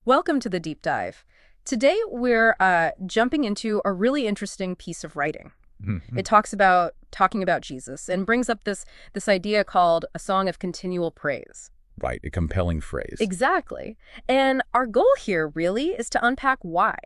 Welcome to the deep dive. Today we're jumping into a really interesting piece of writing. Mhm. It talking about Jesus and brings up this idea called a song of continual praise. Right, a compelling phrase. Exactly. And our goal here really is to unpack why.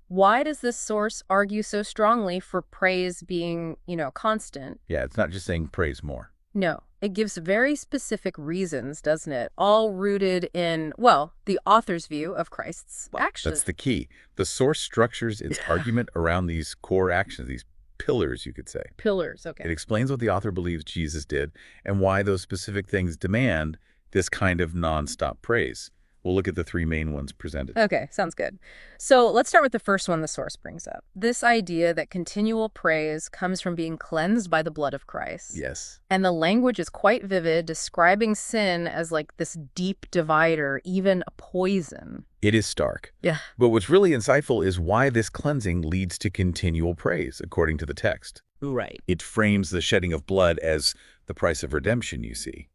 Why does this source argue so strongly for praise being, constant? Yeah, it's not just saying praise more. No, it gives very specific reasons, doesn't it? All rooted in, well, the author's view of Christ's Well, action. that's the key. The source structures its argument around these core actions, these pillars, you could say. Pillars, It okay. explains what the author believes Jesus did and why those specific things demand this kind of nonstop praise. We'll look at the three main ones presented. Okay, sounds good. So let's start with the first one the source brings up. This idea that continual praise comes from being cleansed by the blood of Christ. Yes, And the language is quite vivid, describing sin as like this deep divider, even a poison. it is stark. Yeah. But what's really insightful is why this cleansing leads to continual praise, according to the text. Right. It frames the shedding of blood as the price of redemption, you see.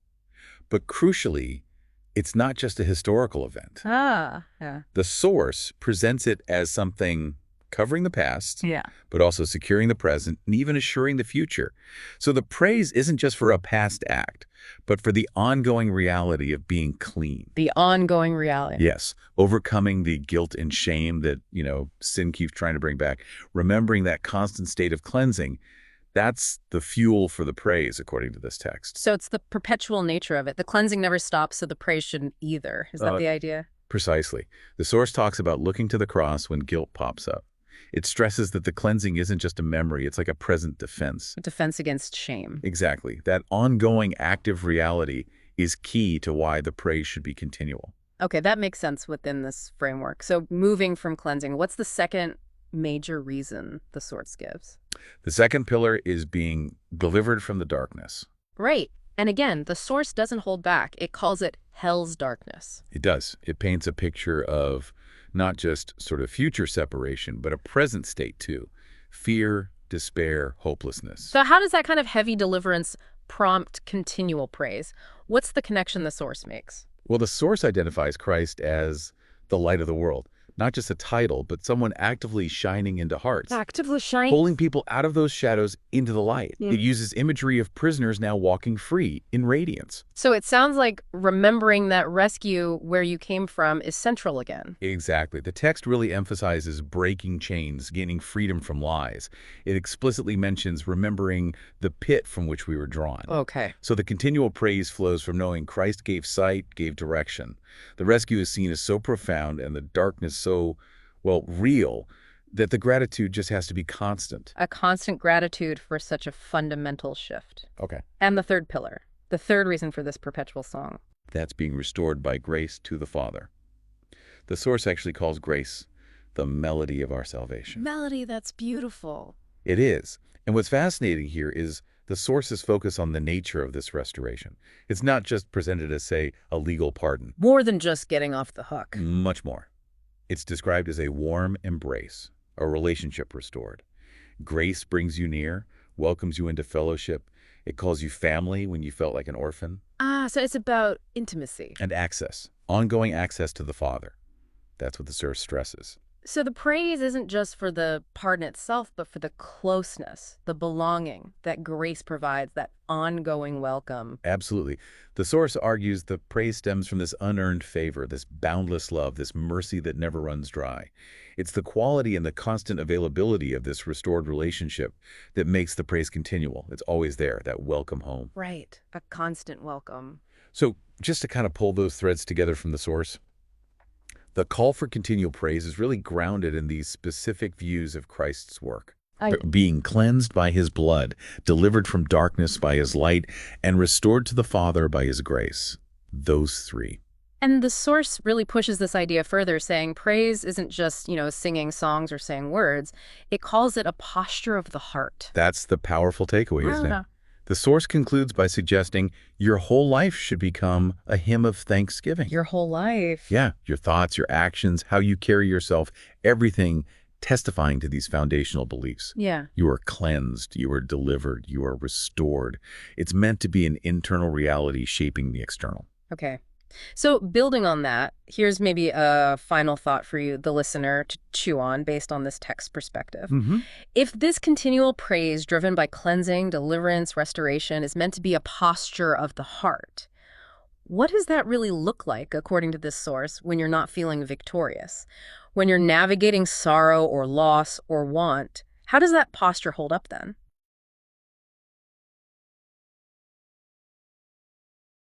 But crucially, it's not just a historical event. Yeah. The source presents it as something covering the past, Yeah. but also securing the present and even assuring the future. So the praise isn't just for a past act, but for the ongoing reality of being clean. The ongoing reality. Yes, overcoming the guilt and shame that, sin keeps trying to bring back, remembering that constant state of cleansing. That's the fuel for the praise, according to this text. So it's the perpetual nature of it. The cleansing never stops, so the praise shouldn't either. Is that Uh, the idea? Precisely. The source talks about looking to the cross when guilt pops up. It stresses that the cleansing isn't just a memory, it's like a present defense. A defense against shame. Exactly. That ongoing active reality is key to why the praise should be continual. Okay, that makes sense within this framework. So moving from cleansing, what's the second major reason the source gives? The second pillar is being delivered from the darkness. Right. And again, the source doesn't hold back. It calls it hell's darkness. It does. It paints a picture of not just sort of future separation, but a present state too. Fear, despair, hopelessness. So how does that kind of heavy deliverance prompt continual praise? What's the connection the source makes? Well, the source identifies Christ as the light of the world. Not just a title, but someone actively shining into hearts, Actively shine. pulling people out of those shadows into the light. Yeah. It uses imagery of prisoners now walking free in radiance. So it sounds like remembering that rescue where you came from is central again. Exactly. The text really emphasizes breaking chains, gaining freedom from lies. It explicitly mentions remembering the pit from which we were drawn. Okay. So the continual praise flows from knowing Christ gave sight, gave direction. The rescue is seen as so profound and the darkness so, well, real that the gratitude just has to be constant. A constant gratitude for such a fundamental shift. Okay. And the third pillar, the third reason for this perpetual song. That's being restored by grace to the Father. The source actually calls grace the melody of our salvation. Melody, that's beautiful. It is. And what's fascinating here is the source's focus on the nature of this restoration. It's not just presented as, say, a legal pardon. More than just getting off the hook. Much more. It's described as a warm embrace, a relationship restored. Grace brings you near, welcomes you into fellowship. It calls you family when you felt like an orphan. So it's about intimacy. And access, ongoing access to the Father. That's what the source stresses. So the praise isn't just for the pardon itself, but for the closeness, the belonging that grace provides, that ongoing welcome. Absolutely. The source argues the praise stems from this unearned favor, this boundless love, this mercy that never runs dry. It's the quality and the constant availability of this restored relationship that makes the praise continual. It's always there, that welcome home. Right. A constant welcome. So just to kind of pull those threads together from the source, the call for continual praise is really grounded in these specific views of Christ's work. Being cleansed by his blood, delivered from darkness by his light, and restored to the Father by his grace. Those three. And the source really pushes this idea further, saying praise isn't just, singing songs or saying words. It calls it a posture of the heart. That's the powerful takeaway, isn't it? Yeah. The source concludes by suggesting your whole life should become a hymn of thanksgiving. Your whole life. Yeah, your thoughts, your actions, how you carry yourself, everything testifying to these foundational beliefs. Yeah. You are cleansed, you are delivered, you are restored. It's meant to be an internal reality shaping the external. Okay. So, building on that, here's maybe a final thought for you, the listener, to chew on based on this text perspective. Hmm. If this continual praise driven by cleansing, deliverance, restoration is meant to be a posture of the heart, what does that really look like, according to this source, when you're not feeling victorious? When you're navigating sorrow or loss or want, how does that posture hold up then?